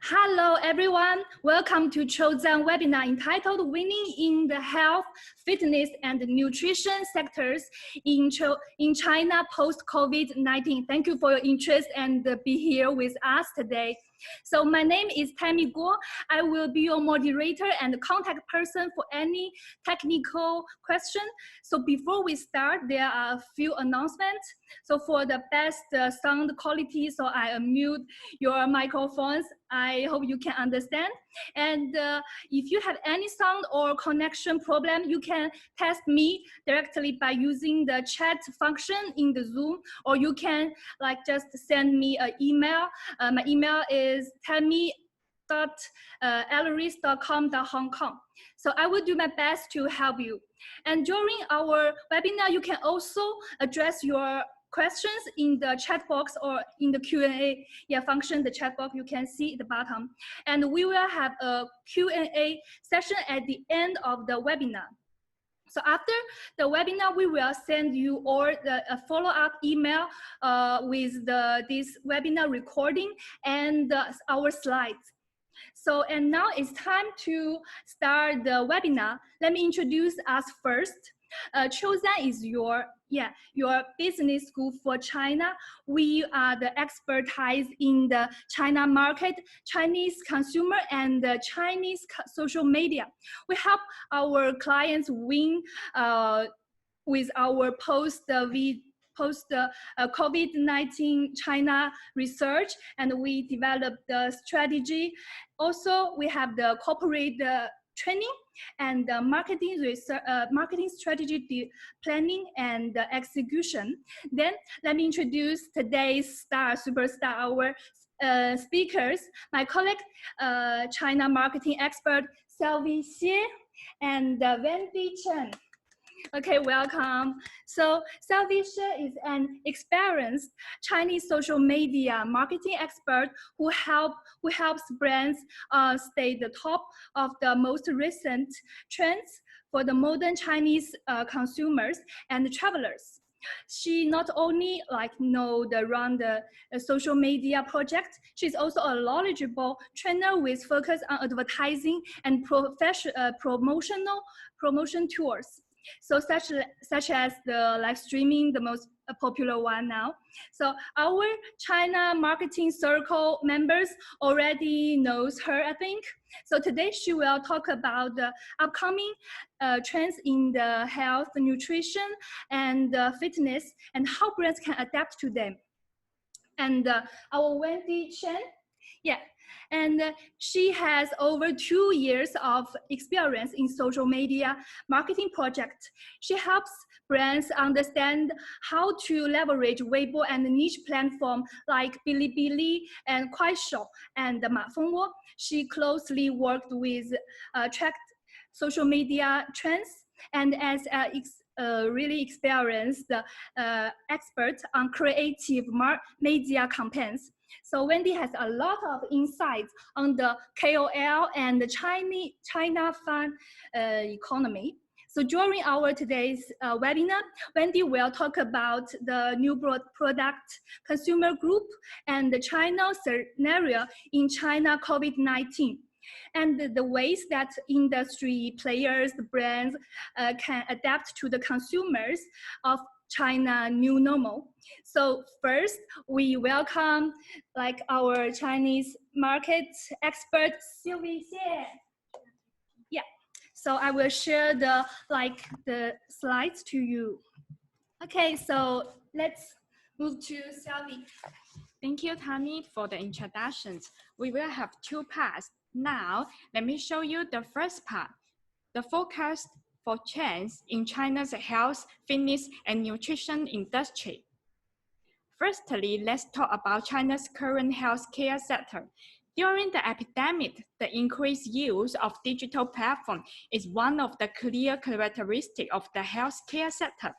Hello, everyone. Welcome to ChoZan webinar entitled Winning in the Health, Fitness, and Nutrition Sectors in China post-COVID-19. Thank you for your interest and be here with us today. So my name is Tammy Guo. I will be your moderator and contact person for any technical question. So before we start, there are a few announcements. So for the best sound quality, so I unmute your microphones. I hope you can understand. And if you have any sound or connection problem, you can test me directly by using the chat function in the Zoom, or you can just send me an email. My email is tammy.elleries.com.hongkong. So I will do my best to help you. And during our webinar, you can also address your questions in the chat box or in the Q&A function, the chat box you can see at the bottom. And we will have a Q&A session at the end of the webinar. So after the webinar, we will send you all a follow-up email with this webinar recording and our slides. So, and now it's time to start the webinar. Let me introduce us first. ChoZan is your business school for China. We are the expertise in the China market, Chinese consumer, and the Chinese social media. We help our clients win with our post-COVID-19 China research, and we develop the strategy. Also, we have the corporate training and marketing research, marketing strategy planning and execution. Then let me introduce today's superstar, our speakers, my colleague, China marketing expert, Sylvie and Wendy Chen. Okay, welcome. So Sylvie is an experienced Chinese social media marketing expert who helps brands stay the top of the most recent trends for the modern Chinese consumers and travelers. She not only know the social media project, she's also a knowledgeable trainer with focus on advertising and promotion tools. So such as the live streaming, the most popular one now. So our China marketing circle members already knows her, I think. So today she will talk about the upcoming trends in the health, nutrition, and fitness, and how brands can adapt to them. And our Wendy Chen, and she has over 2 years of experience in social media marketing projects. She helps brands understand how to leverage Weibo and niche platform like Bilibili and Kuaishou and Mafengwo. She closely worked with tracked social media trends, and as a really experienced expert on creative media campaigns. So Wendy has a lot of insights on the KOL and the China fan economy. So during our today's webinar, Wendy will talk about the new product consumer group and the China scenario in China COVID-19. And the ways that industry players, the brands can adapt to the consumers of China new normal. So first, we welcome our Chinese market expert, Sylvie. So I will share the slides to you. Okay, so let's move to Sylvie. Thank you, Tammy, for the introductions. We will have 2 parts. Now, let me show you the first part, the forecast for trends in China's health, fitness, and nutrition industry. Firstly, let's talk about China's current healthcare sector. During the epidemic, the increased use of digital platforms is one of the clear characteristics of the healthcare sector.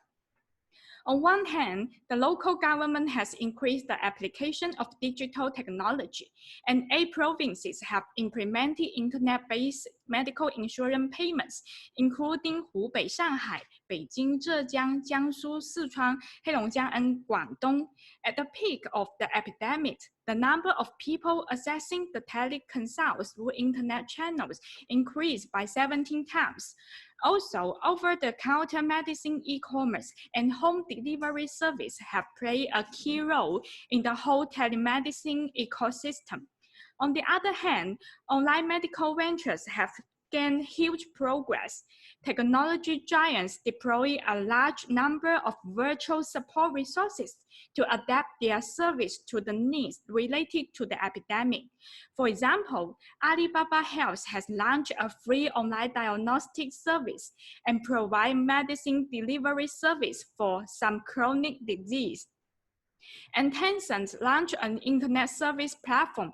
On one hand, the local government has increased the application of digital technology, and 8 provinces have implemented internet-based medical insurance payments, including Hubei, Shanghai, Beijing, Zhejiang, Jiangsu, Sichuan, Heilongjiang, and Guangdong. At the peak of the epidemic, the number of people accessing the teleconsults through internet channels increased by 17 times. Also, over-the-counter medicine, e-commerce, and home delivery service have played a key role in the whole telemedicine ecosystem. On the other hand, online medical ventures have gained huge progress. Technology giants deploy a large number of virtual support resources to adapt their service to the needs related to the epidemic. For example, Alibaba Health has launched a free online diagnostic service and provide medicine delivery service for some chronic disease. And Tencent launched an internet service platform.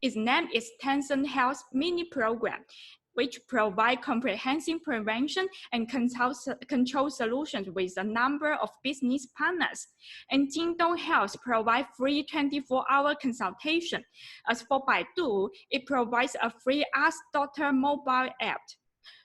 Its name is Tencent Health Mini Program, which provide comprehensive prevention and control solutions with a number of business partners. And Jingdong Health provides free 24-hour consultation. As for Baidu, it provides a free Ask Doctor mobile app.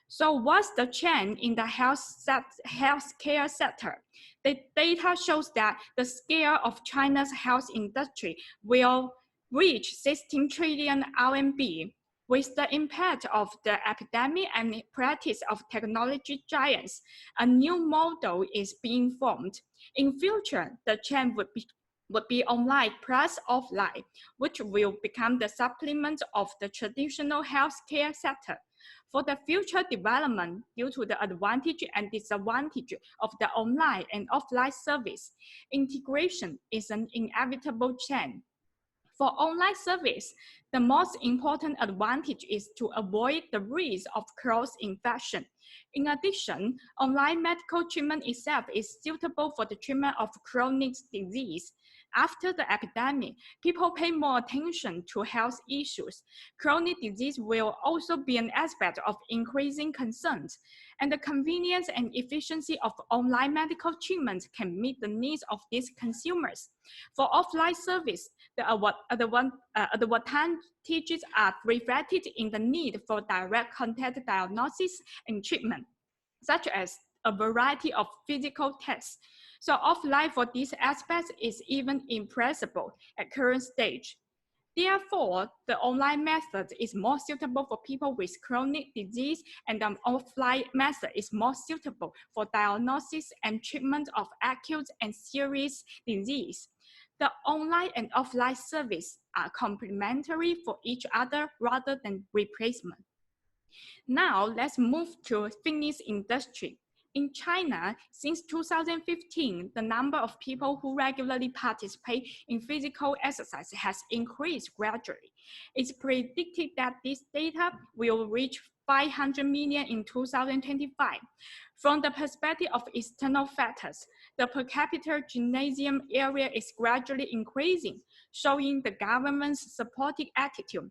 So what's the trend in the healthcare sector? The data shows that the scale of China's health industry will reach 16 trillion RMB. With the impact of the epidemic and the practice of technology giants, a new model is being formed. In future, the trend would be online plus offline, which will become the supplement of the traditional healthcare sector. For the future development, due to the advantage and disadvantage of the online and offline service, integration is an inevitable trend. For online service, the most important advantage is to avoid the risk of cross-infection. In addition, online medical treatment itself is suitable for the treatment of chronic disease. After the epidemic, people pay more attention to health issues. Chronic disease will also be an aspect of increasing concerns, and the convenience and efficiency of online medical treatment can meet the needs of these consumers. For offline service, the advantages are reflected in the need for direct contact diagnosis and treatment, such as a variety of physical tests. So offline for these aspects is even impressible at current stage. Therefore, the online method is more suitable for people with chronic disease, and the offline method is more suitable for diagnosis and treatment of acute and serious disease. The online and offline service are complementary for each other rather than replacement. Now, let's move to fitness industry. In China, since 2015, the number of people who regularly participate in physical exercise has increased gradually. It's predicted that this data will reach 500 million in 2025. From the perspective of external factors, the per capita gymnasium area is gradually increasing, showing the government's supportive attitude.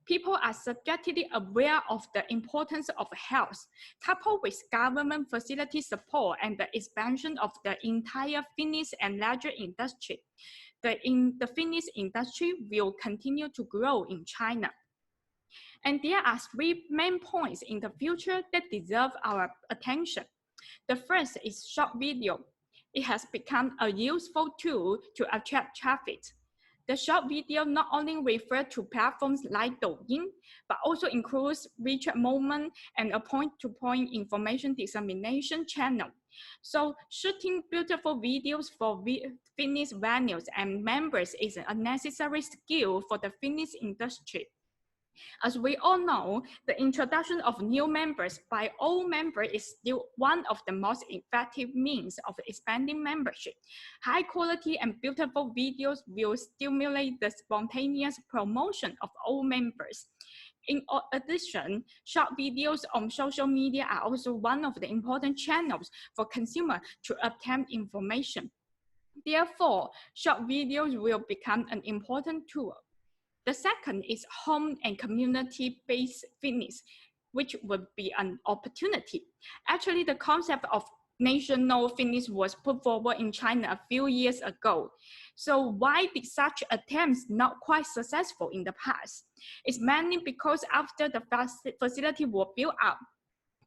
People are subjectively aware of the importance of health, coupled with government facility support and the expansion of the entire fitness and leisure industry. The fitness industry will continue to grow in China. And there are three main points in the future that deserve our attention. The first is short video. It has become a useful tool to attract traffic. The short video not only refers to platforms like Douyin, but also includes WeChat Moment and a point-to-point information dissemination channel. So shooting beautiful videos for fitness venues and members is a necessary skill for the fitness industry. As we all know, the introduction of new members by old members is still one of the most effective means of expanding membership. High quality and beautiful videos will stimulate the spontaneous promotion of old members. In addition, short videos on social media are also one of the important channels for consumers to obtain information. Therefore, short videos will become an important tool. The second is home and community-based fitness, which would be an opportunity. Actually, the concept of national fitness was put forward in China a few years ago. So why did such attempts not quite successful in the past? It's mainly because after the facility was built up,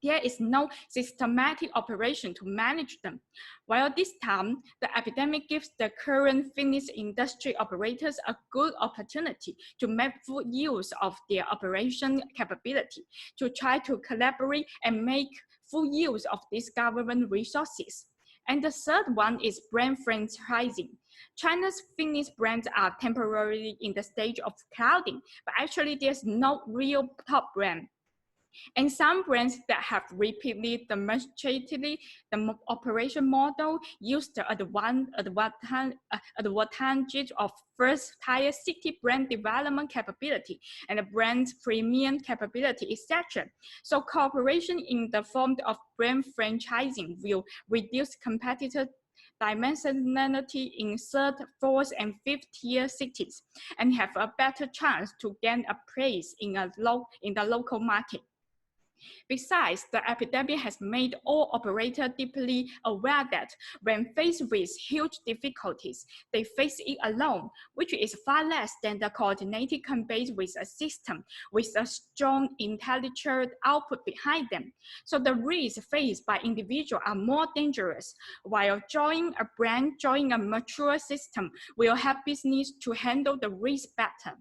there is no systematic operation to manage them. While this time, the epidemic gives the current fitness industry operators a good opportunity to make full use of their operation capability, to try to collaborate and make full use of these government resources. And the third one is brand franchising. China's fitness brands are temporarily in the stage of clouding, but actually there's no real top brand. And some brands that have repeatedly demonstrated the operation model use the advantage of first-tier city brand development capability and the brand premium capability, etc. So cooperation in the form of brand franchising will reduce competitor dimensionality in third, fourth, and fifth tier cities and have a better chance to gain a place in the local market. Besides, the epidemic has made all operators deeply aware that when faced with huge difficulties, they face it alone, which is far less than the coordinated campaigns with a system with a strong intellectual output behind them. So the risks faced by individuals are more dangerous, while joining a brand, joining a mature system will help business to handle the risk better.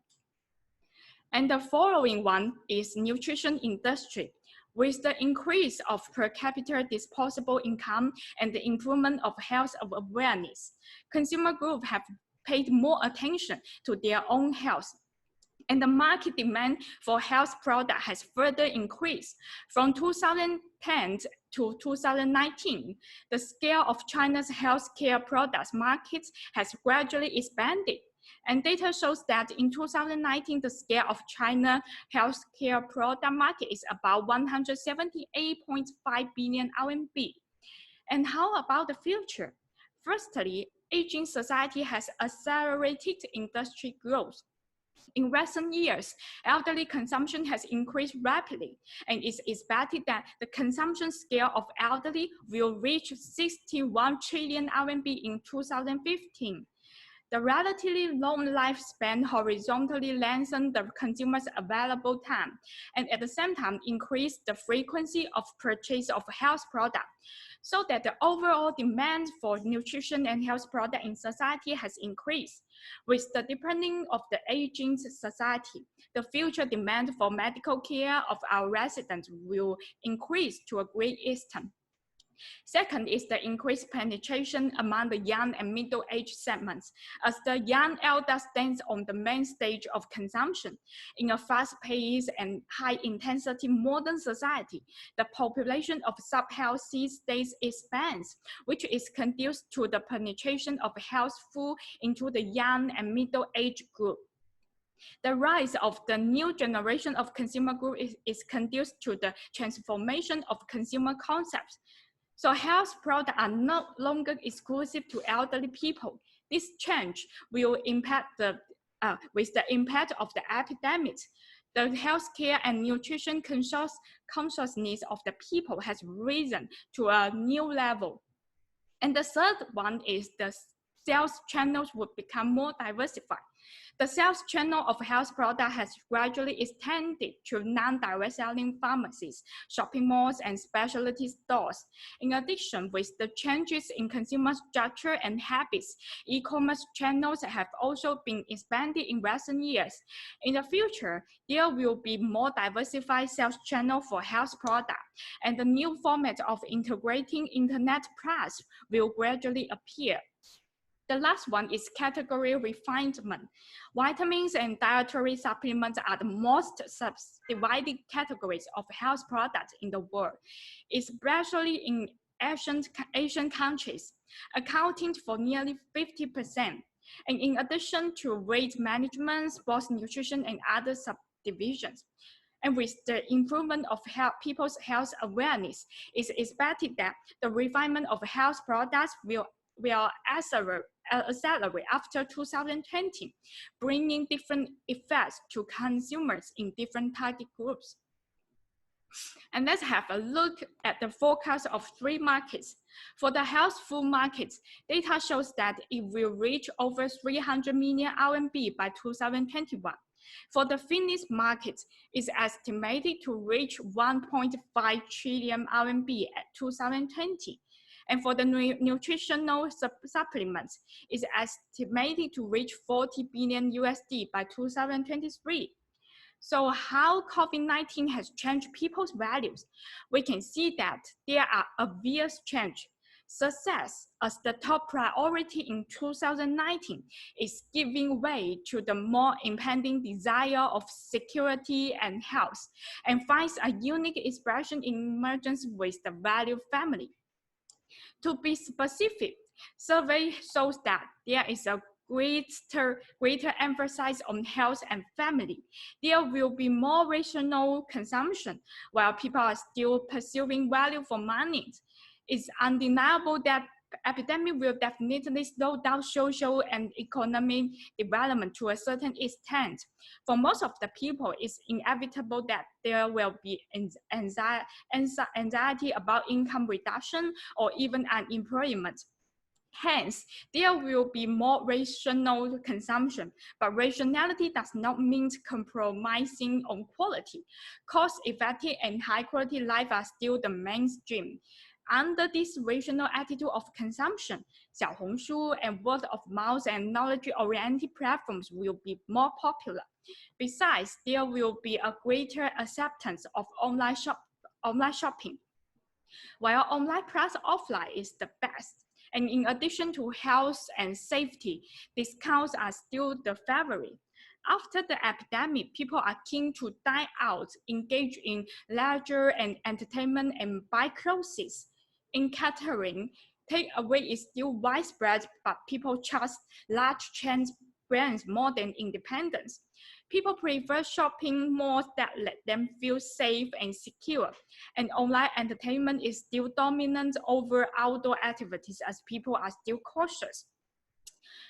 And the following one is nutrition industry. With the increase of per capita disposable income and the improvement of health awareness, consumer groups have paid more attention to their own health. And the market demand for health products has further increased. From 2010 to 2019, the scale of China's healthcare products market has gradually expanded. And data shows that in 2019, the scale of China healthcare product market is about 178.5 billion RMB. And how about the future? Firstly, aging society has accelerated industry growth. In recent years, elderly consumption has increased rapidly, and it's expected that the consumption scale of elderly will reach 61 trillion RMB in 2015. The relatively long lifespan horizontally lengthens the consumer's available time, and at the same time increase the frequency of purchase of health products, so that the overall demand for nutrition and health products in society has increased. With the deepening of the aging society, the future demand for medical care of our residents will increase to a great extent. Second is the increased penetration among the young and middle-aged segments, as the young elder stands on the main stage of consumption. In a fast-paced and high-intensity modern society, the population of sub-healthy states expands, which is conducive to the penetration of health food into the young and middle-aged group. The rise of the new generation of consumer group is conducive to the transformation of consumer concepts. So health products are no longer exclusive to elderly people. This change will impact with the impact of the epidemic. The healthcare and nutrition consciousness of the people has risen to a new level. And the third one is the sales channels will become more diversified. The sales channel of health products has gradually extended to non-direct selling pharmacies, shopping malls, and specialty stores. In addition, with the changes in consumer structure and habits, e-commerce channels have also been expanded in recent years. In the future, there will be more diversified sales channels for health products, and the new format of integrating internet price will gradually appear. The last one is category refinement. Vitamins and dietary supplements are the most subdivided categories of health products in the world, especially in Asian countries, accounting for nearly 50%. And in addition to weight management, sports nutrition, and other subdivisions. And with the improvement of people's health awareness, it's expected that the refinement of health products will accelerate after 2020, bringing different effects to consumers in different target groups. And let's have a look at the forecast of 3 markets. For the health food markets, data shows that it will reach over 300 million RMB by 2021. For the fitness market, it's estimated to reach 1.5 trillion RMB at 2020. And for the nutritional supplements, it's estimated to reach 40 billion USD by 2023. So how COVID-19 has changed people's values? We can see that there are obvious change. Success as the top priority in 2019 is giving way to the more impending desire of security and health, and finds a unique expression in emergence with the value family. To be specific, survey shows that there is a greater emphasis on health and family. There will be more rational consumption while people are still pursuing value for money. It's undeniable that epidemic will definitely slow down social and economic development to a certain extent. For most of the people, it's inevitable that there will be anxiety about income reduction or even unemployment. Hence, there will be more rational consumption, but rationality does not mean compromising on quality. Cost-effective and high-quality life are still the mainstream. Under this rational attitude of consumption, Xiaohongshu and word of mouth and knowledge-oriented platforms will be more popular. Besides, there will be a greater acceptance of online shopping. While online plus offline is the best, and in addition to health and safety, discounts are still the favorite. After the epidemic, people are keen to dine out, engage in leisure and entertainment, and buy clothes. In catering, takeaway is still widespread, but people trust large chain brands more than independents. People prefer shopping malls that let them feel safe and secure, and online entertainment is still dominant over outdoor activities as people are still cautious.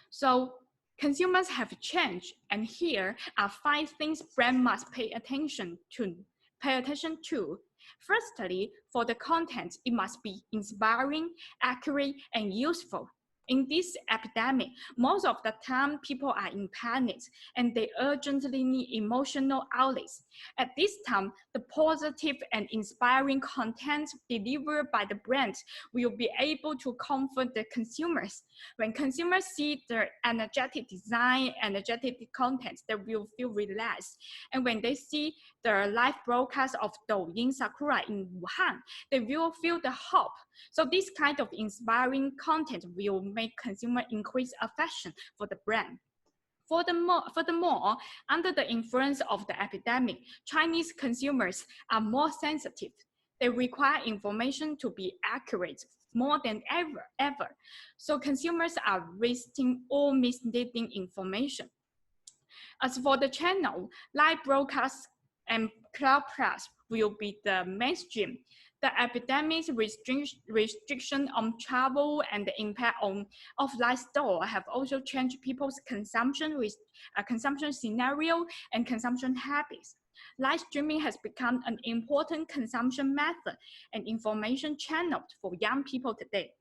So consumers have changed, and here are 5 things brands must pay attention to. Firstly, for the content, it must be inspiring, accurate, and useful. In this epidemic, most of the time people are in panic and they urgently need emotional outlets. At this time, the positive and inspiring content delivered by the brands will be able to comfort the consumers. When consumers see the energetic design, energetic content, they will feel relaxed. And when they see the live broadcast of Douyin Sakura in Wuhan, they will feel the hope. So this kind of inspiring content will make consumers increase affection for the brand. Furthermore, under the influence of the epidemic, Chinese consumers are more sensitive. They require information to be accurate more than ever. So consumers are resisting all misleading information. As for the channel, live broadcasts and cloud press will be the mainstream. The epidemic's restriction on travel and the impact on offline store have also changed people's consumption scenario and consumption habits. Live streaming has become an important consumption method and information channel for young people today.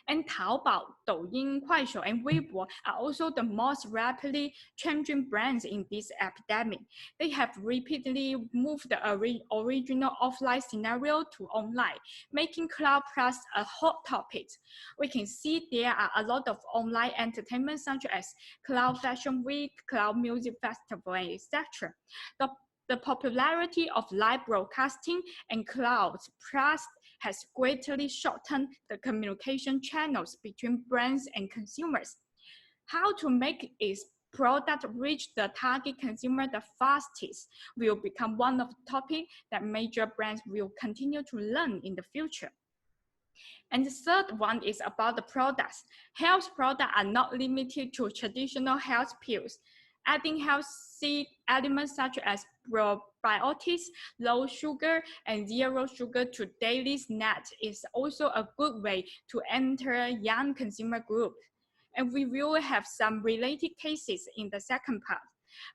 And Taobao, Douyin, Kuaishou, and Weibo are also the most rapidly changing brands in this epidemic. They have repeatedly moved the original offline scenario to online, making cloud plus a hot topic. We can see there are a lot of online entertainment such as Cloud Fashion Week, Cloud Music Festival, etc. The popularity of live broadcasting and cloud plus has greatly shortened the communication channels between brands and consumers. How to make its product reach the target consumer the fastest will become one of the topics that major brands will continue to learn in the future. And the third one is about the products. Health products are not limited to traditional health pills. Adding healthy elements such as probiotics, low sugar, and zero sugar to daily snacks is also a good way to enter young consumer group. And we will have some related cases in the second part.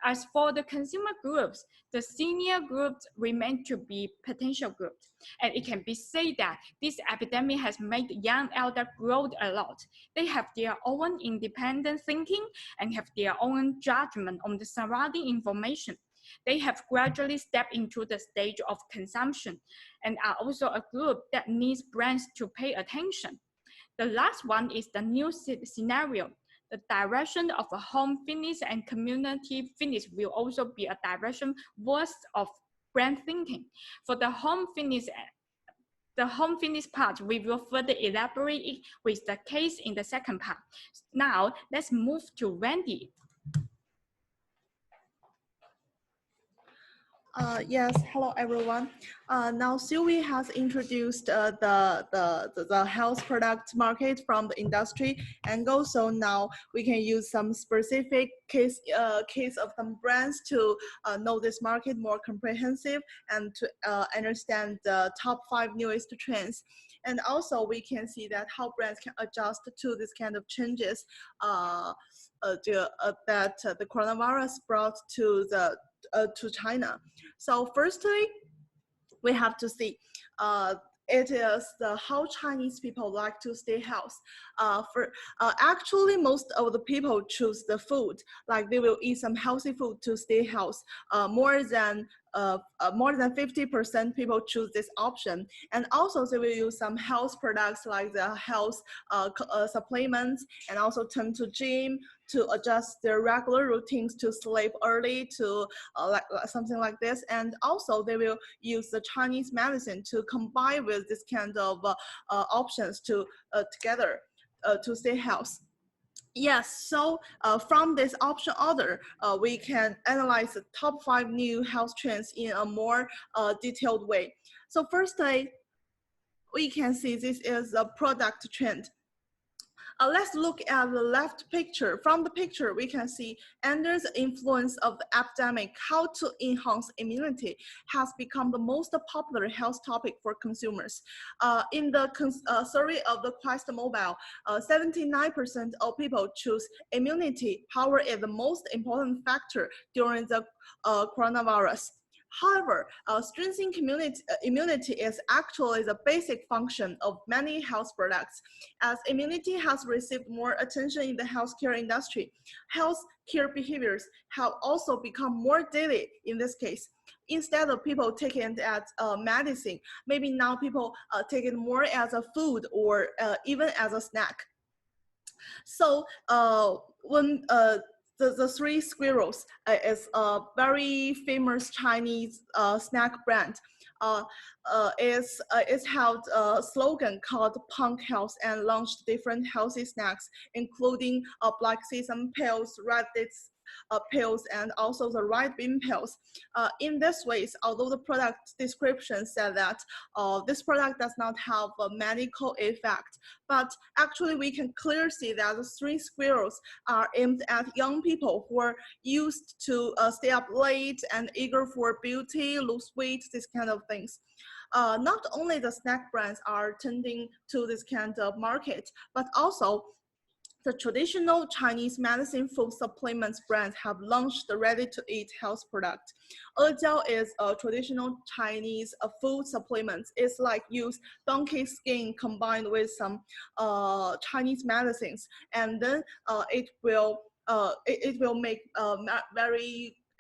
As for the consumer groups, the senior groups remain to be potential groups. And it can be said that this epidemic has made young elders grow a lot. They have their own independent thinking and have their own judgment on the surrounding information. They have gradually stepped into the stage of consumption and are also a group that needs brands to pay attention. The last one is the new scenario. The direction of a home fitness and community fitness will also be a direction worth of brand thinking. For the home fitness part, we will further elaborate it with the case in the second part. Now, let's move to Wendy. Yes, hello everyone. Now Sylvie has introduced the health product market from the industry angle. So now we can use some specific case of some brands to know this market more comprehensive and to understand the top 5 newest trends. And also we can see that how brands can adjust to this kind of changes that the coronavirus brought to China. So firstly, we have to see it is how Chinese people like to stay healthy. Actually, most of the people choose the food, like they will eat some healthy food to stay healthy. More than 50% people choose this option, and also they will use some health products like the health supplements, and also turn to gym to adjust their regular routines to sleep early, to like something like this. And also they will use the Chinese medicine to combine with this kind of options to together to stay healthy. Yes, so from this option order, we can analyze the top 5 new health trends in a more detailed way. So firstly, we can see this is a product trend. Let's look at the left picture. From the picture, we can see under the influence of the epidemic, how to enhance immunity has become the most popular health topic for consumers. In the survey of the Quest Mobile, 79% of people choose immunity power is the most important factor during the coronavirus. However, strengthening immunity is actually the basic function of many health products. As immunity has received more attention in the healthcare industry, healthcare behaviors have also become more daily in this case. Instead of people taking it as medicine, maybe now people take it more as a food or even as a snack. So when the Three Squirrels is a very famous Chinese snack brand. It's held a slogan called Punk Health and launched different healthy snacks, including black sesame pills, red dates pills, and also the red bean pills. In this ways, although the product description said that this product does not have a medical effect, but actually we can clearly see that the Three Squirrels are aimed at young people who are used to stay up late and eager for beauty, lose weight, this kind of things. Not only the snack brands are tending to this kind of market, but also the traditional Chinese medicine food supplements brands have launched the ready-to-eat health product. Ejiao is a traditional Chinese food supplement. It's like use donkey skin combined with some Chinese medicines, and then it will make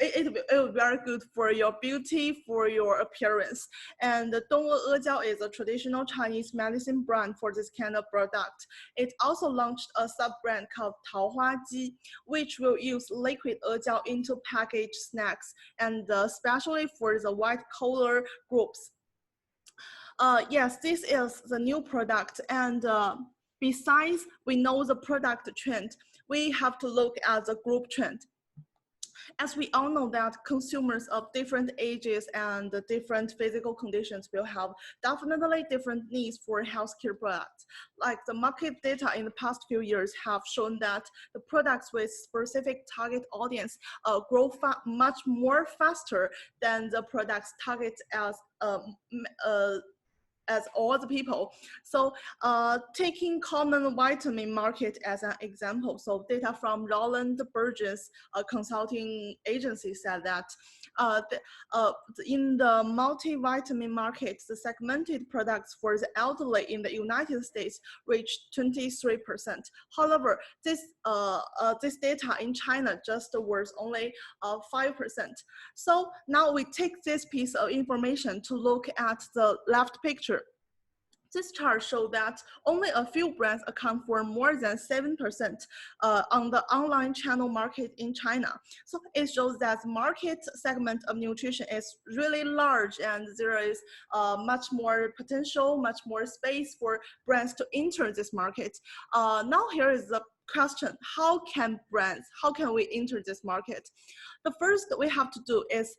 it will be very good for your beauty, for your appearance. And Dongwu Ejiao is a traditional Chinese medicine brand for this kind of product. It also launched a sub-brand called Taohua Ji, which will use liquid Ejiao into packaged snacks, and especially for the white collar groups. Yes, this is the new product, and besides we know the product trend, we have to look at the group trend. As we all know that consumers of different ages and different physical conditions will have definitely different needs for healthcare products. Like the market data in the past few years have shown that the products with specific target audience grow much more faster than the products target as all the people. So taking common vitamin market as an example, so data from Roland Berger's consulting agency said that in the multivitamin market, the segmented products for the elderly in the United States reached 23%. However, this data in China just was only 5%. So now we take this piece of information to look at the left picture. This chart shows that only a few brands account for more than 7% on the online channel market in China. So it shows that the market segment of nutrition is really large, and there is much more potential, much more space for brands to enter this market. Now here is the question: how can we enter this market? The first we have to do is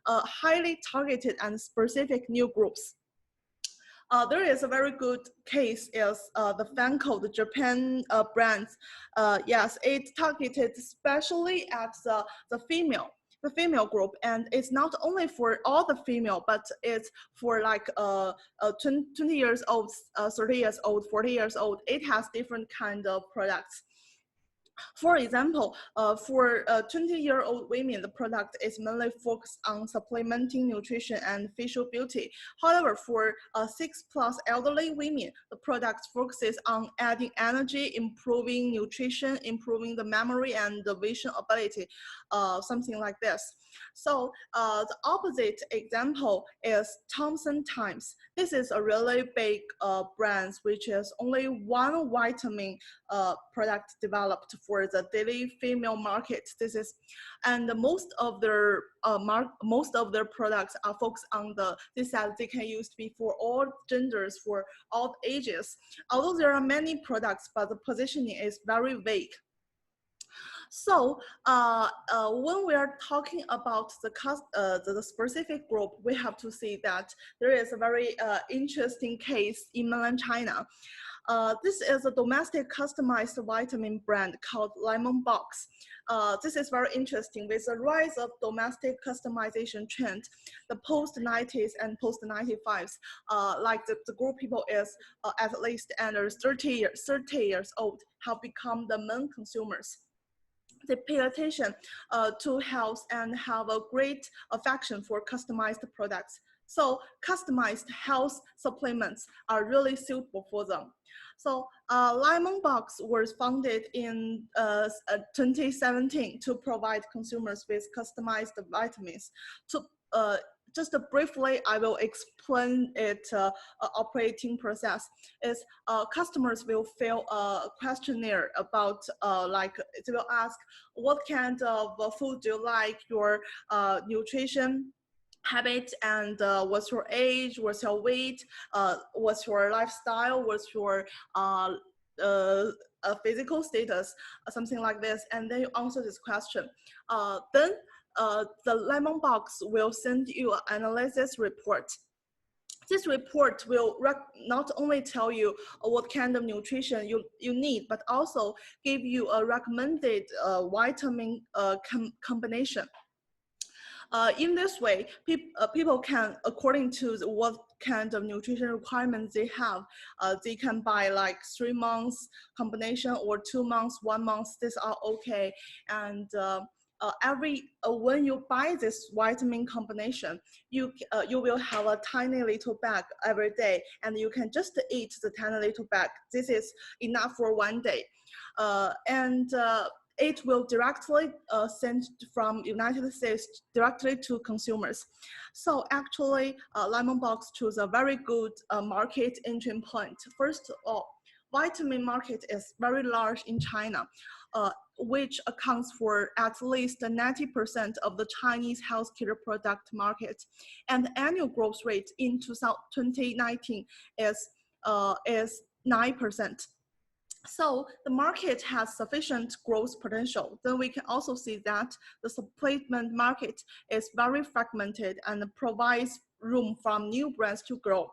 highly targeted and specific new groups. There is a very good case is the Fanco, the Japan brands. Yes, it targeted especially at the female group, and it's not only for all the female, but it's for like 20 years old, 30 years old, 40 years old. It has different kind of products. For example, for 20-year-old women, the product is mainly focused on supplementing nutrition and facial beauty. However, for 6+ elderly women, the product focuses on adding energy, improving nutrition, improving the memory and the vision ability, something like this. So the opposite example is Thompson Times. This is a really big brand, which is only one vitamin product developed for the daily female market. And most of their products are focused on this that they can use to be for all genders, for all ages. Although there are many products, but the positioning is very vague. So when we are talking about the specific group, we have to see that there is a very interesting case in mainland China. This is a domestic customized vitamin brand called Lemon Box. This is very interesting. With the rise of domestic customization trend, the post-90s and post-95s, like the group people is at least under 30 years old, have become the main consumers. They pay attention to health and have a great affection for customized products. So customized health supplements are really suitable for them. So Lemon Box was founded in 2017 to provide consumers with customized vitamins. Just briefly, I will explain it operating process. Is customers will fill a questionnaire about like they will ask what kind of food do you like, your nutrition habit, and what's your age, what's your weight, what's your lifestyle, what's your physical status, something like this, and then you answer this question. Then the Lemon Box will send you an analysis report. This report will not only tell you what kind of nutrition you need, but also give you a recommended vitamin combination. In this way, people can, according to what kind of nutrition requirements they have, they can buy like 3 months combination or 2 months, 1 month. These are okay. And when you buy this vitamin combination, you will have a tiny little bag every day, and you can just eat the tiny little bag. This is enough for 1 day, and it will directly send from United States directly to consumers. So actually, Lemon Box chose a very good market entry point. First of all, vitamin market is very large in China, which accounts for at least 90% of the Chinese healthcare product market, and the annual growth rate in 2019 is 9%. So the market has sufficient growth potential. Then we can also see that the supplement market is very fragmented and provides room for new brands to grow.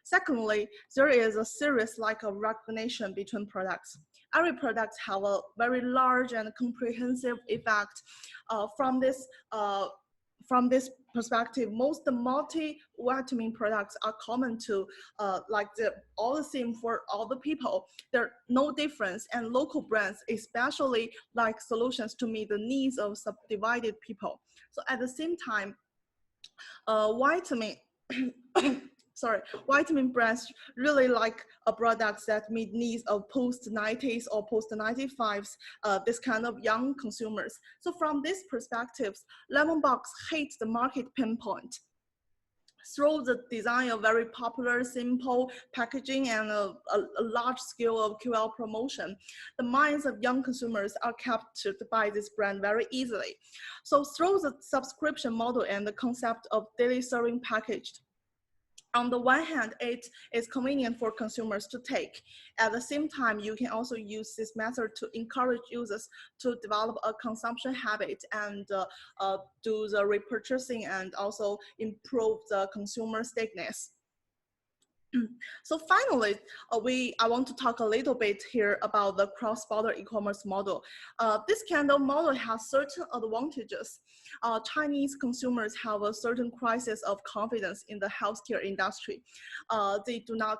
Secondly, there is a serious lack of recognition between products. Every product have a very large and comprehensive effect from from this perspective, most multivitamin products are common to like all the same for all the people. There are no difference, and local brands especially like solutions to meet the needs of subdivided people. So at the same time, vitamin vitamin brands really like products that meet needs of post-90s or post-95s, this kind of young consumers. So from these perspectives, Lemonbox hits the market pinpoint through the design of very popular, simple packaging and a large scale of QL promotion. The minds of young consumers are captured by this brand very easily. So through the subscription model and the concept of daily serving packaged, on the one hand, it is convenient for consumers to take. At the same time, you can also use this method to encourage users to develop a consumption habit and do the repurchasing and also improve the consumer stickiness. So finally, I want to talk a little bit here about the cross-border e-commerce model. This kind of model has certain advantages. Chinese consumers have a certain crisis of confidence in the healthcare industry. They do not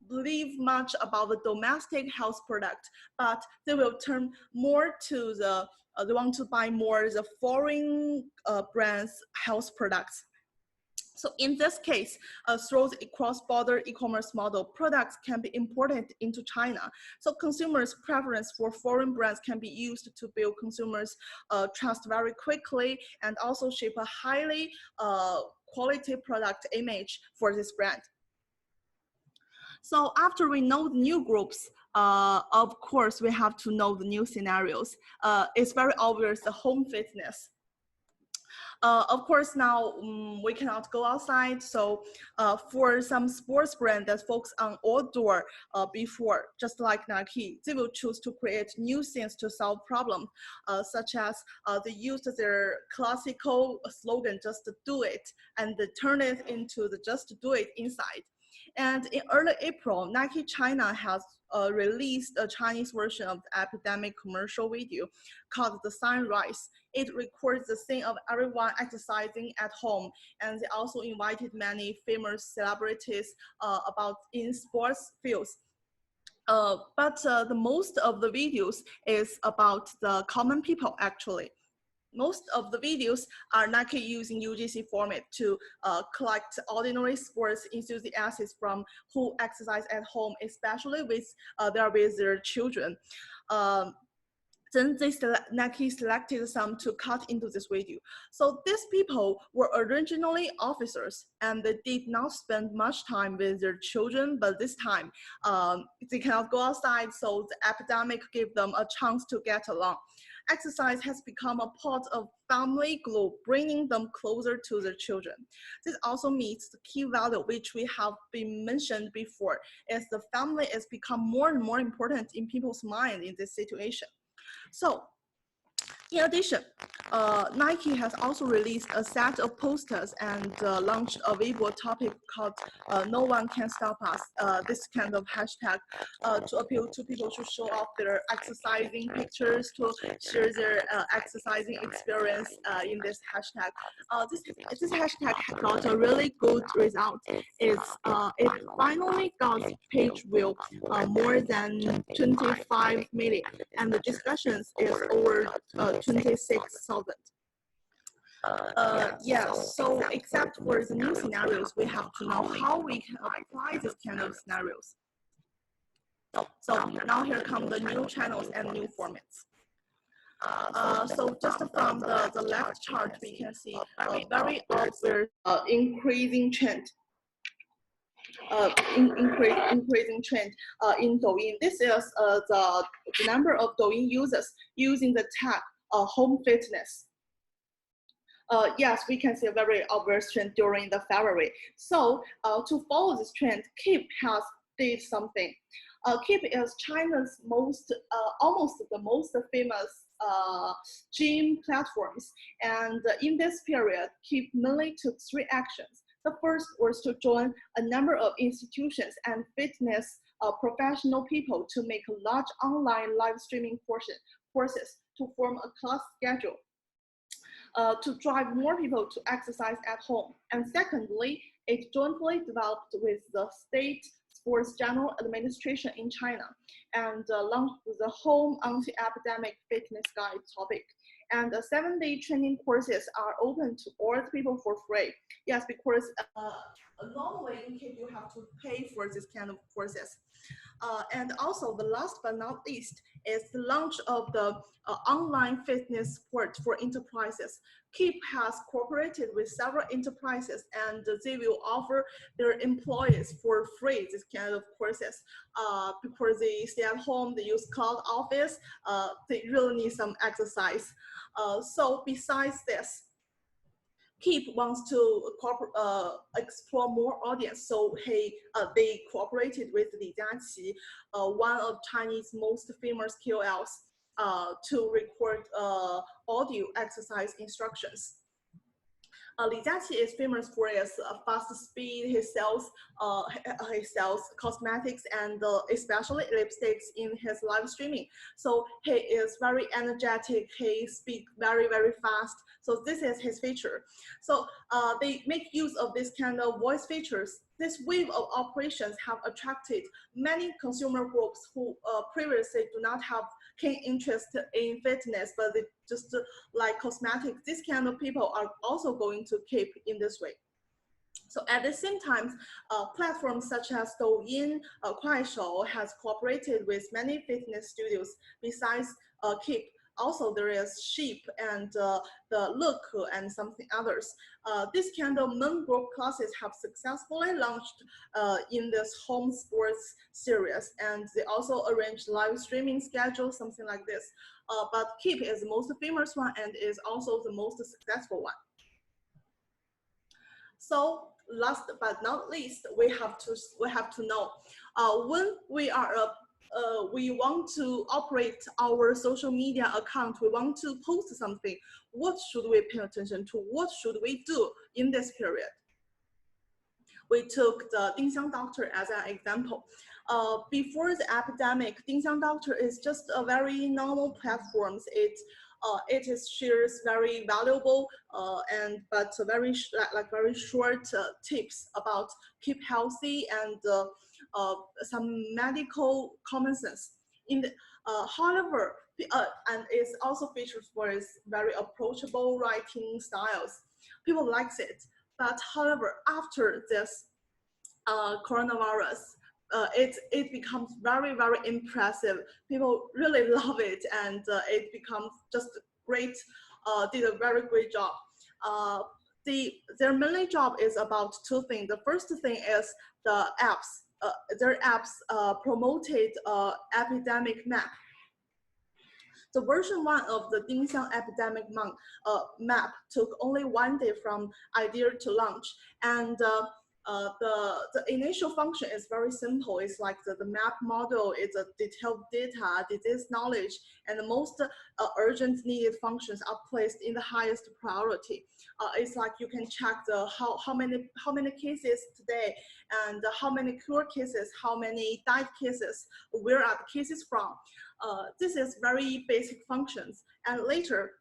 believe much about the domestic health product, but they will turn more to the, they want to buy more the foreign brands health products. So in this case, through the cross-border e-commerce model, products can be imported into China. So consumers' preference for foreign brands can be used to build consumers' trust very quickly and also shape a highly quality product image for this brand. So after we know the new groups, of course, we have to know the new scenarios. It's very obvious the home fitness. Of course, now we cannot go outside. So for some sports brand that focus on outdoor before, just like Nike, they will choose to create new things to solve problems, such as they used their classical slogan, just do it, and they turn it into the just do it inside. And in early April, Nike China has released a Chinese version of the epidemic commercial video called The Sunrise. It records the scene of everyone exercising at home, and they also invited many famous celebrities about in sports fields. But the most of the videos is about the common people actually. Most of the videos are Nike using UGC format to collect ordinary sports enthusiasts from who exercise at home, especially with their children. Then Nike selected some to cut into this video. So these people were originally officers and they did not spend much time with their children, but this time they cannot go outside, so the epidemic gave them a chance to get along. Exercise has become a part of family glue, bringing them closer to their children. This also meets the key value which we have been mentioned before, as the family has become more and more important in people's mind in this situation. So, in addition, Nike has also released a set of posters and launched a Weibo topic called "No One Can Stop Us." This kind of hashtag to appeal to people to show off their exercising pictures, to share their exercising experience in this hashtag. This hashtag got a really good result. It finally got page view more than 25 million, and the discussions is over 26,000. Yeah, so except for the new scenarios, we have to know how we can apply this kind of scenarios. So now here come the new channels and new formats. So just from the left chart, we can see a very obvious increasing trend. Increasing trend in Douyin. This is the number of Douyin users using the tag home fitness. Yes, we can see a very obvious trend during the February. So to follow this trend, Keep has did something. Keep is China's almost the most famous gym platforms. And in this period, Keep mainly took 3 actions. The first was to join a number of institutions and fitness professional people to make large online live streaming courses to form a class schedule. to drive more people to exercise at home. And secondly, it jointly developed with the State Sports General Administration in China and launched the Home Anti-Epidemic Fitness Guide topic. And 7-day training courses are open to all the people for free. Yes, because normally in case you have to pay for this kind of courses. And also the last but not least is the launch of the online fitness support for enterprises. Keep has cooperated with several enterprises and they will offer their employees for free this kind of courses because they stay at home, they use cloud office, they really need some exercise. So besides this, Keep wants to explore more audience, so they cooperated with Li Jiaqi, one of Chinese most famous KOLs, to record audio exercise instructions. Li Jiaqi is famous for his fast speed. He sells cosmetics and especially lipsticks in his live streaming. So he is very energetic. He speaks very, very fast. So this is his feature. So they make use of this kind of voice features. This wave of operations have attracted many consumer groups who previously do not have keen interest in fitness, but they just like cosmetics. These kind of people are also going to keep in this way. So at the same time, platforms such as Douyin, Kuaishou has cooperated with many fitness studios besides Keep. Also, there is Sheep and the Look and something others. This kind of men group classes have successfully launched in this home sports series, and they also arrange live streaming schedule, something like this. But Keep is the most famous one and is also the most successful one. So last but not least, we have to know when we want to operate our social media account, we want to post something, what should we pay attention to? What should we do in this period? We took the Dingxiang Doctor as an example. Before the epidemic, Dingxiang Doctor is just a very normal platform. It shares very valuable but very short tips about keep healthy and some medical common sense. However, and it's also featured for its very approachable writing styles. People likes it. But however, after this coronavirus, it becomes very, very impressive. People really love it, and it becomes just great. Did a very great job. Their main job is about two things. The first thing is the apps. Their apps promoted epidemic map. The version 1 of the Dingxiang epidemic map took only 1 day from idea to launch, and the initial function is very simple. It's like the map model is a detailed data, disease knowledge, and the most urgent needed functions are placed in the highest priority. It's like you can check the how many cases today, and how many cure cases, how many died cases, where are the cases from. This is very basic functions, and later,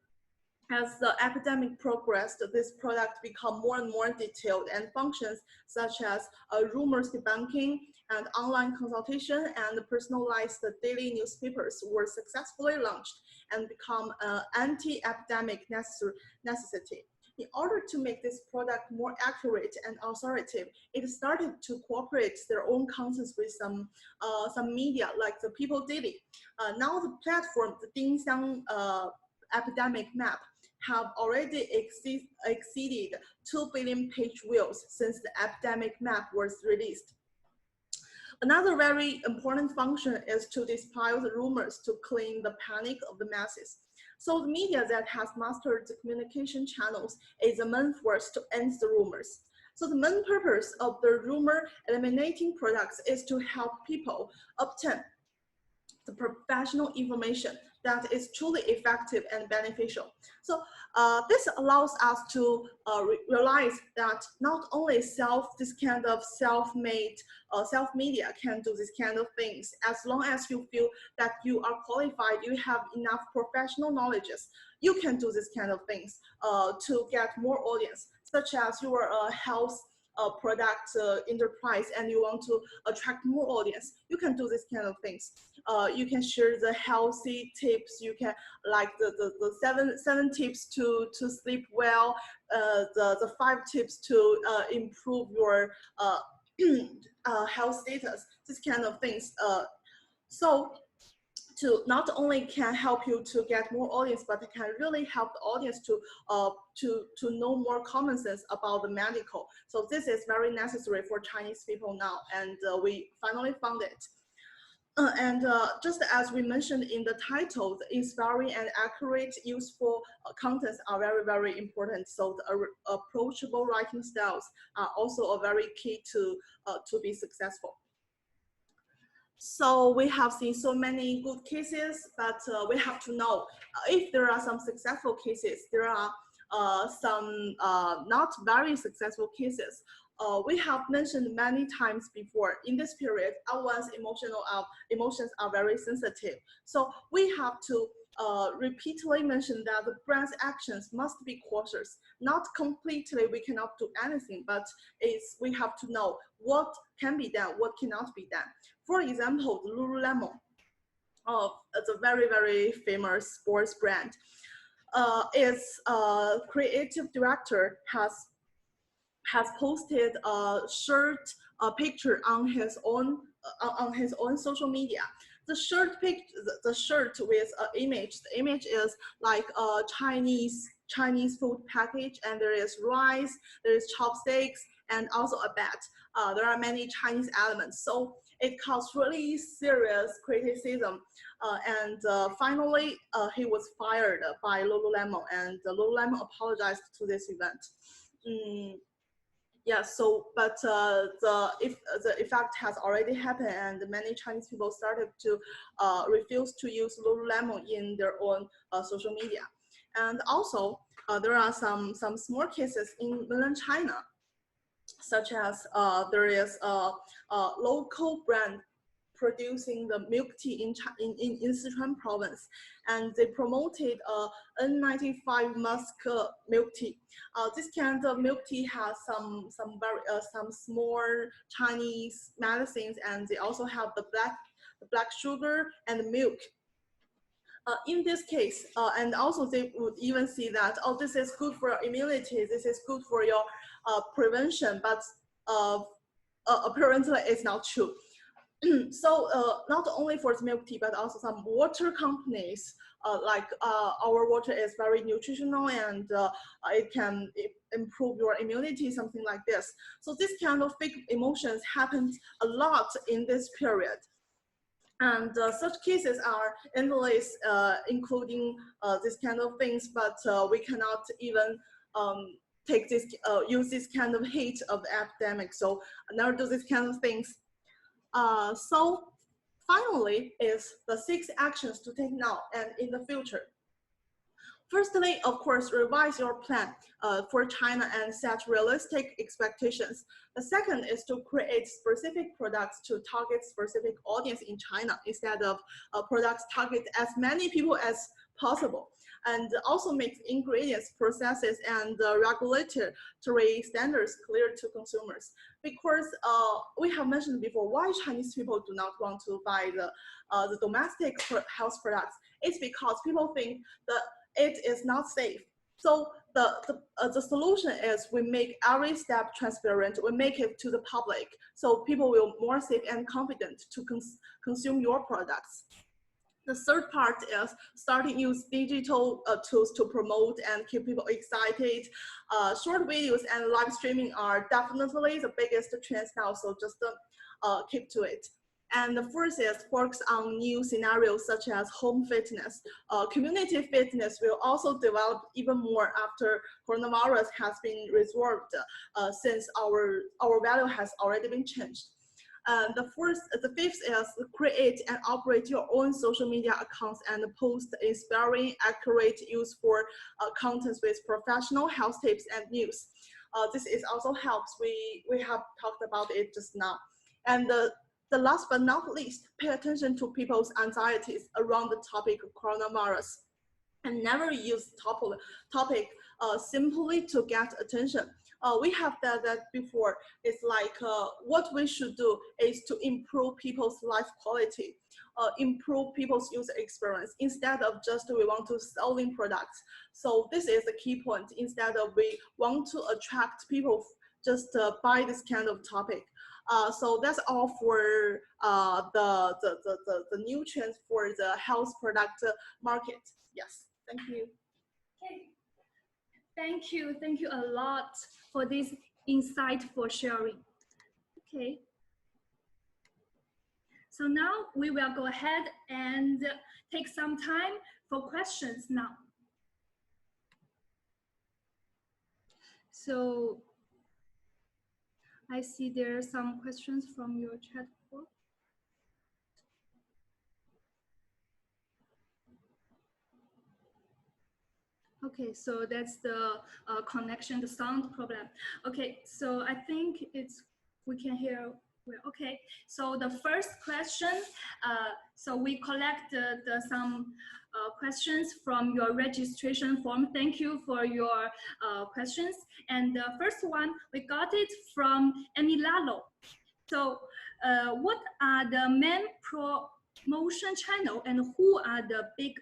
as the epidemic progressed, this product become more and more detailed, and functions such as rumors debunking and online consultation and personalized daily newspapers were successfully launched and become anti-epidemic necessity. In order to make this product more accurate and authoritative, it started to cooperate their own contents with some media like the People Daily. Now the platform, the Dingxiang epidemic map, have already exceeded 2 billion page views since the epidemic map was released. Another very important function is to dispel the rumors to clean the panic of the masses. So the media that has mastered the communication channels is the main force to end the rumors. So the main purpose of the rumor eliminating products is to help people obtain the professional information that is truly effective and beneficial. So this allows us to realize that not only this kind of self-made self-media can do this kind of things, as long as you feel that you are qualified, you have enough professional knowledges, you can do this kind of things to get more audience, such as you are a health product enterprise and you want to attract more audience, you can do this kind of things. You can share the healthy tips, you can like the seven tips to sleep well, the 5 tips to improve your health status, this kind of things. So to not only can help you to get more audience, but it can really help the audience to know more common sense about the medical. So this is very necessary for Chinese people now, and we finally found it. Just as we mentioned in the title, the inspiring and accurate, useful contents are very, very important. So the approachable writing styles are also a very key to be successful. So we have seen so many good cases, but we have to know if there are some successful cases, there are some not very successful cases. We have mentioned many times before, in this period, everyone's emotions are very sensitive. So we have to repeatedly mention that the brand's actions must be cautious. Not completely, we cannot do anything, but we have to know what can be done, what cannot be done. For example, the Lululemon, it's a very, very famous sports brand. Its creative director has posted a shirt picture on his own social media. The shirt with an image. The image is like a Chinese food package, and there is rice, there is chopsticks, and also a bat. There are many Chinese elements, so it caused really serious criticism. Finally, he was fired by Lululemon, and Lululemon apologized to this event. Yeah, so but the effect has already happened, and many Chinese people started to refuse to use Lululemon in their own social media. And also there are some small cases in mainland China, such as there is a local brand producing the milk tea in Sichuan province, and they promoted N95 musk milk tea. This kind of milk tea has some small Chinese medicines, and they also have the black sugar and the milk. In this case, and also they would even see that, oh, this is good for your immunity, this is good for your prevention, but apparently it's not true. So not only for the milk tea, but also some water companies, like our water is very nutritional, and it can improve your immunity, something like this. So this kind of fake emotions happens a lot in this period. And such cases are endless, including this kind of things, but we cannot even take this, use this kind of hate of the epidemic. So never do this kind of things. So finally is the 6 actions to take now and in the future. Firstly, of course, revise your plan for China and set realistic expectations. The second is to create specific products to target specific audience in China instead of products target as many people as possible. And also make ingredients, processes, and regulatory standards clear to consumers. Because we have mentioned before, why Chinese people do not want to buy the domestic health products. It's because people think that it is not safe. So the solution is we make every step transparent, we make it to the public, so people will more safe and confident to consume your products. The third part is starting use digital tools to promote and keep people excited. Short videos and live streaming are definitely the biggest trends now, so just keep to it. And the fourth is focus on new scenarios such as home fitness. Community fitness will also develop even more after coronavirus has been resolved, since our value has already been changed. The fifth is create and operate your own social media accounts and post inspiring, accurate, useful contents with professional health tips and news. This is also helps. We have talked about it just now. And the last but not least, pay attention to people's anxieties around the topic of coronavirus, and never use topic simply to get attention. We have that before. It's like what we should do is to improve people's life quality, improve people's user experience instead of just we want to selling products. So this is the key point. Instead of we want to attract people just buy this kind of topic. So that's all for the new trends for the health product market. Yes, thank you. Okay. Thank you a lot for this insightful sharing. Okay. So now we will go ahead and take some time for questions now. So I see there are some questions from your chat box. Okay, so that's the connection, the sound problem. Okay, so I think we can hear well. Okay, so the first question, so we collect some questions from your registration form. Thank you for your questions. And the first one, we got it from Emilalo. So what are the main promotion channel and who are the big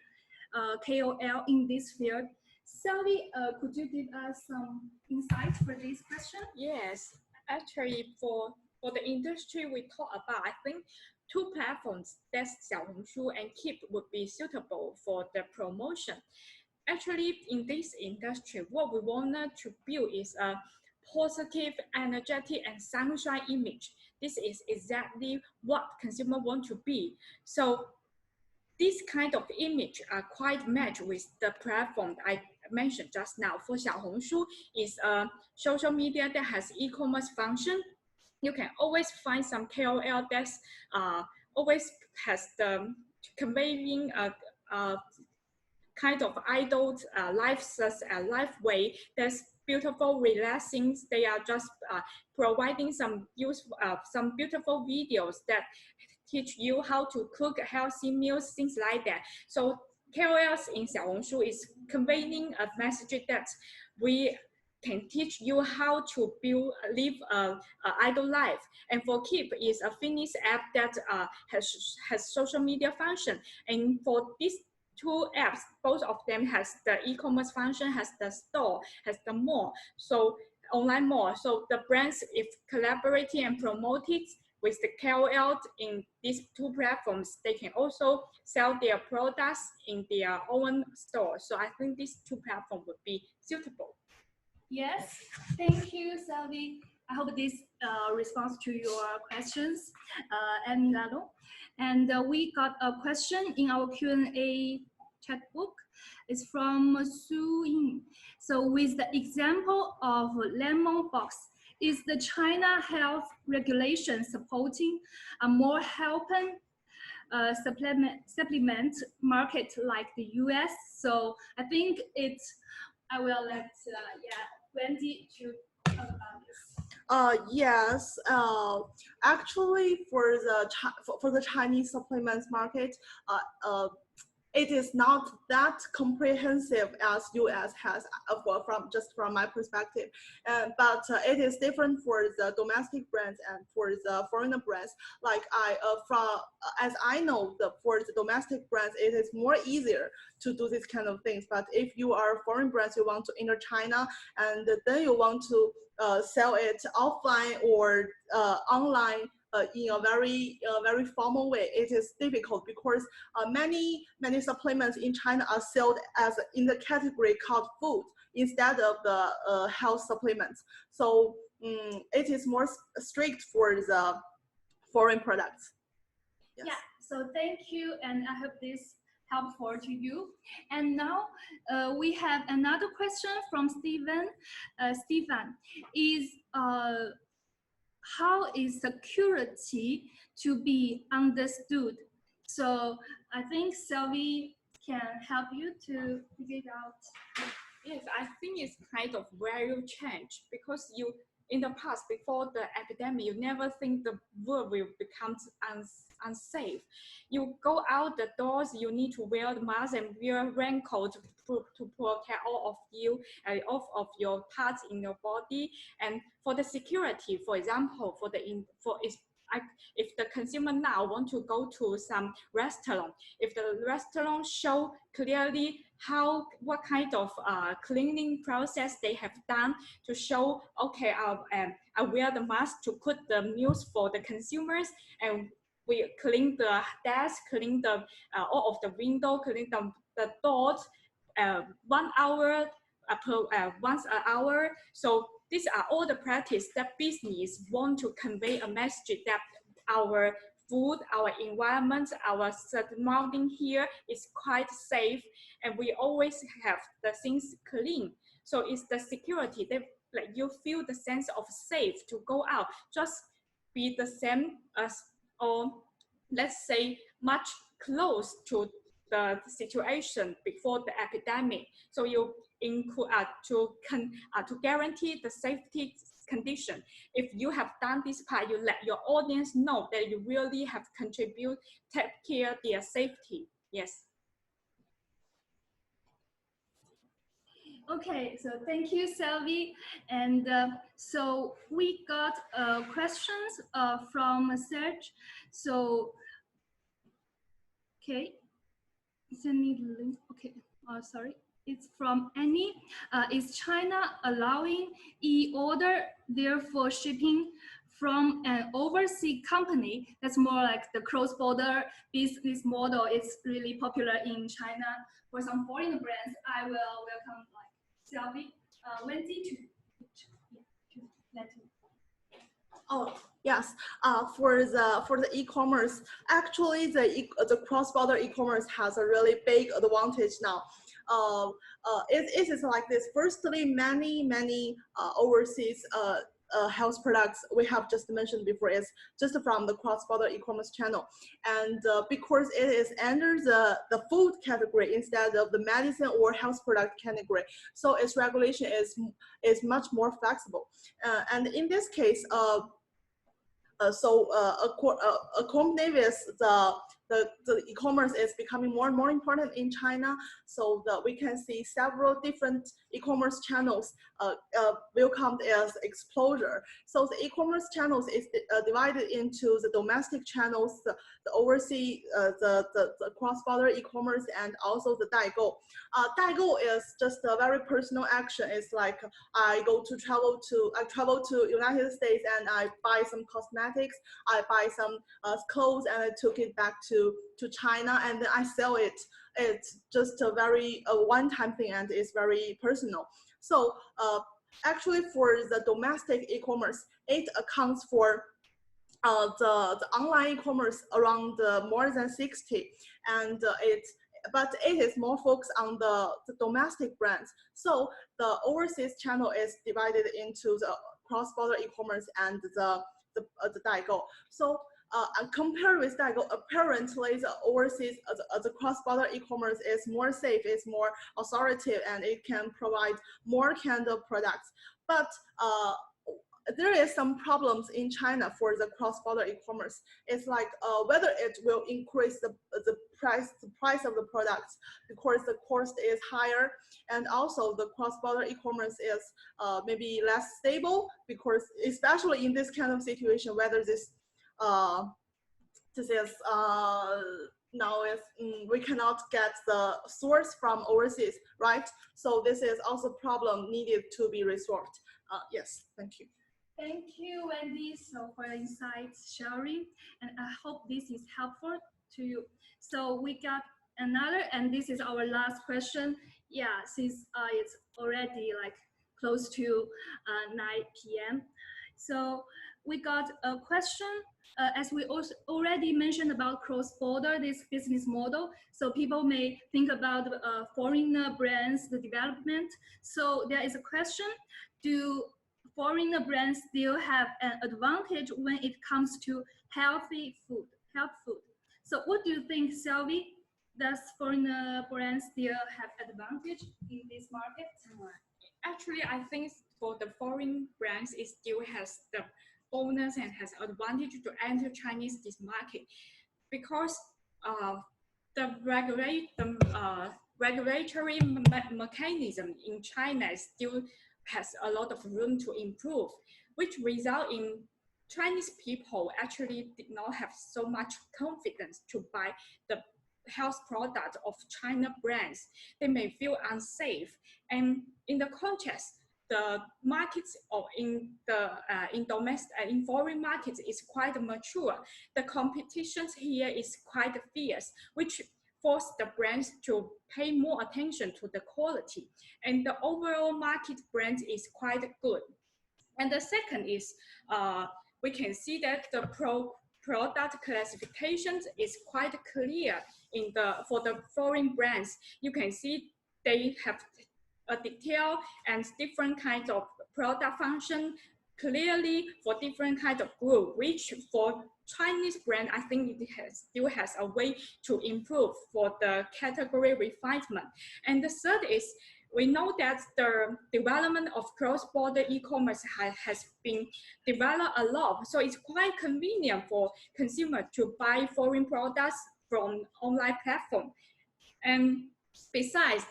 KOL in this field? Sylvie, could you give us some insight for this question? Yes, actually for the industry we talk about, I think two platforms, that's Xiaohongshu and Keep, would be suitable for the promotion. Actually, in this industry, what we wanted to build is a positive, energetic, and sunshine image. This is exactly what consumers want to be. So this kind of image are quite matched with the platform I mentioned just now. For Xiaohongshu, is a social media that has e-commerce function. You can always find some KOL that's always has the conveying a kind of idle life way that's beautiful, relaxing. They are just providing some some beautiful videos that teach you how to cook healthy meals, things like that. So KOLs in Xiaohongshu is conveying a message that we can teach you how to live a idle life. And for Keep is a fitness app that has social media function. And for these two apps, both of them has the e-commerce function, has the store, has the mall, so online mall. So the brands, if collaborating and promoted with the KOL in these two platforms, they can also sell their products in their own store. So I think these two platforms would be suitable. Yes, thank you, Sylvie. I hope this responds to your questions, Emilano. And we got a question in our Q&A chat book. It's from Su Ying. So with the example of lemon box, is the China health regulation supporting a more helping supplement market like the US? So I think I will let Wendy to talk about this. Yes. Actually, for the Chinese supplements market, it is not that comprehensive as US has, from my perspective, but it is different for the domestic brands and for the foreigner brands. Like as I know, for the domestic brands, it is more easier to do this kind of things. But if you are foreign brands, you want to enter China, and then you want to sell it offline or online. In a very formal way, it is difficult because many supplements in China are sold as in the category called food instead of the health supplements. So it is more strict for the foreign products. Yes. Yeah. So thank you, and I hope this helpful to you. And now we have another question from Stephen. Stephen is. how is security to be understood? So I think Sylvie can help you to figure it out. Yes, I think it's kind of value change because in the past, before the epidemic, you never think the world will become unsafe. You go out the doors, you need to wear the mask and wear raincoat to protect all of you, all of your parts in your body. And for the security, for example, if the consumer now want to go to some restaurant, if the restaurant show clearly what kind of cleaning process they have done to show, okay, I wear the mask to cook the meals for the consumers, and we clean the desk, clean the all of the window, clean the doors 1 hour once an hour. So these are all the practice that business want to convey a message that our food, our environment, our surrounding here is quite safe, and we always have the things clean. So it's the security that like you feel the sense of safe to go out, just be the same as, or let's say much close to the situation before the epidemic. So you include to guarantee the safety condition. If you have done this part, you let your audience know that you really have contributed, take care of their safety. Yes. Okay, so thank you, Sylvie. And so we got questions from Serge. So, okay, send me the link. Okay, sorry. It's from Annie. Is China allowing e-order, therefore shipping from an overseas company? That's more like the cross-border business model. It's really popular in China. For some foreign brands, I will welcome Sylvie, Wendy to let you. Oh yes, for the e-commerce, actually the cross-border e-commerce has a really big advantage now. It is like this. Firstly, many overseas health products we have just mentioned before is just from the cross-border e-commerce channel, and because it is under the food category instead of the medicine or health product category, so its regulation is much more flexible, and in this case, accompanied with the e-commerce is becoming more and more important in China. So we can see several different e-commerce channels welcomed as exposure. So the e-commerce channels is divided into the domestic channels, the overseas, the cross-border e-commerce, and also the Daigou. Daigou is just a very personal action. It's like I travel to United States and I buy some cosmetics, I buy some clothes, and I took it back to China, and then I sell it. It's just a very one-time thing, and it's very personal. So actually, for the domestic e-commerce, it accounts for the online e-commerce around more than 60, and but it is more focused on the domestic brands. So the overseas channel is divided into the cross-border e-commerce and the Daigou. So compared with Daigou, apparently the overseas, the cross-border e-commerce is more safe, is more authoritative, and it can provide more kind of products. But there is some problems in China for the cross-border e-commerce. It's like whether it will increase the price of the products because the cost is higher, and also the cross-border e-commerce is maybe less stable, because especially in this kind of situation, whether this is now is we cannot get the source from overseas, right? So this is also a problem needed to be resolved. Yes, thank you. Thank you, Wendy, so for the insights sharing, and I hope this is helpful to you. So we got another, and this is our last question. Yeah, since it's already like close to 9 p.m. So we got a question, as we also already mentioned about cross-border, this business model. So people may think about foreign brands, the development. So there is a question, do foreign brands still have an advantage when it comes to healthy food, health food. So what do you think, Sylvie? Does foreign brands still have advantage in this market? Actually, I think for the foreign brands, it still has the bonus and has advantage to enter Chinese this market, because the regulatory mechanism in China still has a lot of room to improve, which result in Chinese people actually did not have so much confidence to buy the health product of China brands. They may feel unsafe, and in the contrast, the markets or in the in foreign markets is quite mature. The competitions here is quite fierce, which force the brands to pay more attention to the quality, and the overall market brand is quite good. And the second is we can see that the product classifications is quite clear for the foreign brands. You can see they have a detail and different kinds of product function clearly for different kinds of group, which for Chinese brand, I think it still has a way to improve for the category refinement. And the third is, we know that the development of cross-border e-commerce has been developed a lot. So it's quite convenient for consumers to buy foreign products from online platform. And besides,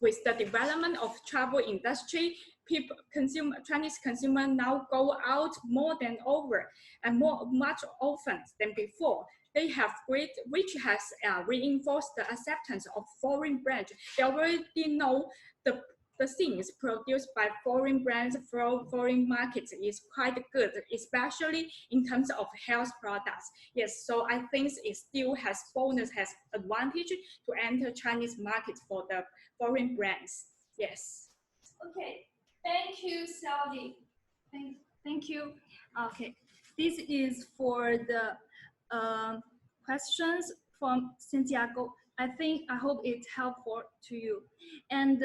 with the development of travel industry, Chinese consumers now go out more than over and much often than before. They have which has reinforced the acceptance of foreign brands. They already know the things produced by foreign brands from foreign markets is quite good, especially in terms of health products. Yes, so I think it still has bonus, has advantage to enter Chinese markets for the foreign brands. Yes. Okay, thank you, Sylvie. Thank you. Okay, this is for the questions from Santiago. I hope it's helpful to you. And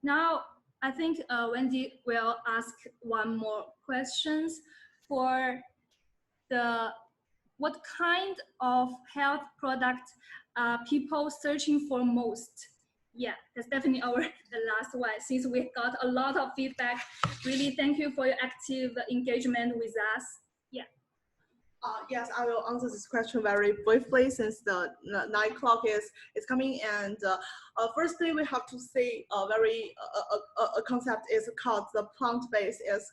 now I think Wendy will ask one more questions for what kind of health product are people searching for most? Yeah, that's definitely the last one, since we got a lot of feedback. Really, thank you for your active engagement with us. Yeah. Yes, I will answer this question very briefly since the 9 o'clock is coming. And firstly, we have to say a concept is called the plant-based is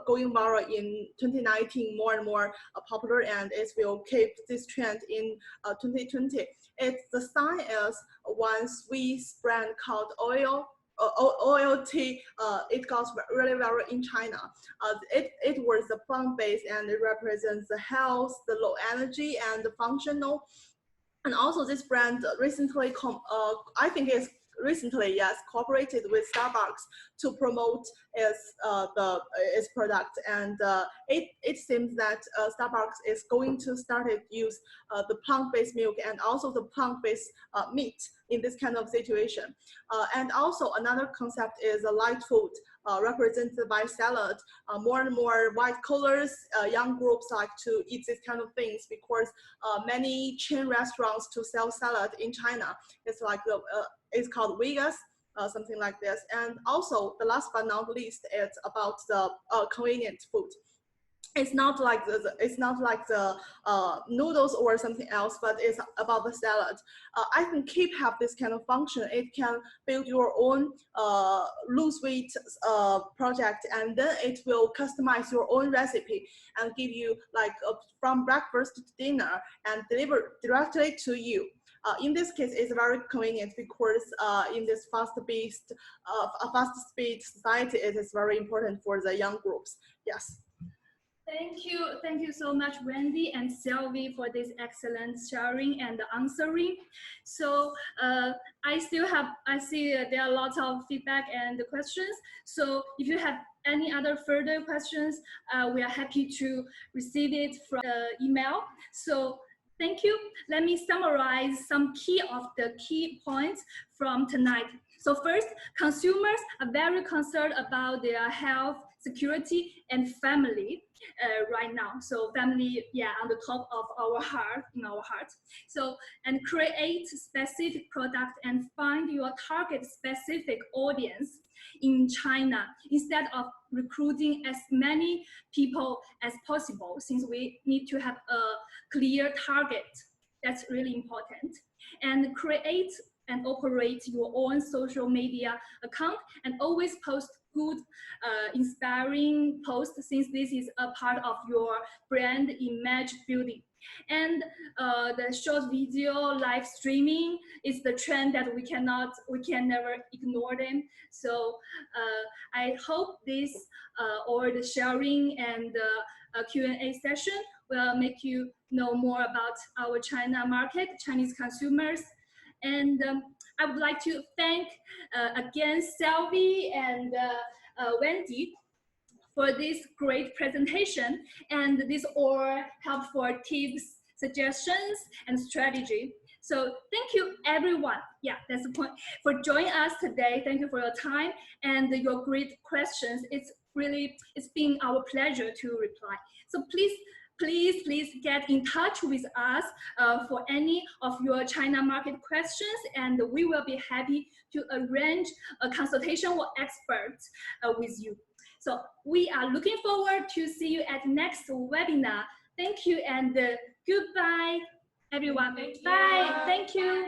going viral in 2019, more and more popular, and it will keep this trend in 2020. The sign is one Swiss brand called OLT, it got really viral in China. It was a plant-based and it represents the health, the low energy, and the functional. And also this brand recently, I think it's recently, yes, cooperated with Starbucks to promote its product, and it seems that Starbucks is going to start to use the plant-based milk and also the plant-based meat in this kind of situation. And also another concept is a light food represented by salad. More and more white collars, young groups like to eat this kind of things because many chain restaurants to sell salad in China. It's called Vegas, something like this. And also the last but not least, it's about the convenient food. It's not like the noodles or something else, but it's about the salad. I can have this kind of function. It can build your own lose weight project, and then it will customize your own recipe and give you from breakfast to dinner and deliver directly to you. In this case, it's very convenient because in this fast speed society, it is very important for the young groups. Yes. Thank you so much, Wendy and Sylvie, for this excellent sharing and answering. So I see there are lots of feedback and questions. So if you have any other further questions, we are happy to receive it from the email. So thank you. Let me summarize some key points from tonight. So first, consumers are very concerned about their health, security, and family right now. So family, yeah, on the top of our heart, in our heart. So, and create specific product and find your target specific audience in China instead of recruiting as many people as possible, since we need to have a clear target. That's really important. And create and operate your own social media account and always post good, inspiring posts, since this is a part of your brand image building. And the short video live streaming is the trend that we can never ignore them. So I hope this or the sharing and the Q&A session will make you know more about our China market, Chinese consumers. And I would like to thank again Sylvie and Wendy for this great presentation and these all helpful tips, suggestions, and strategy. So thank you everyone. Yeah, that's the point, for joining us today. Thank you for your time and your great questions. It's been our pleasure to reply. So please get in touch with us for any of your China market questions, and we will be happy to arrange a consultation with experts with you. So we are looking forward to see you at next webinar. Thank you and goodbye, everyone. Bye. Thank you.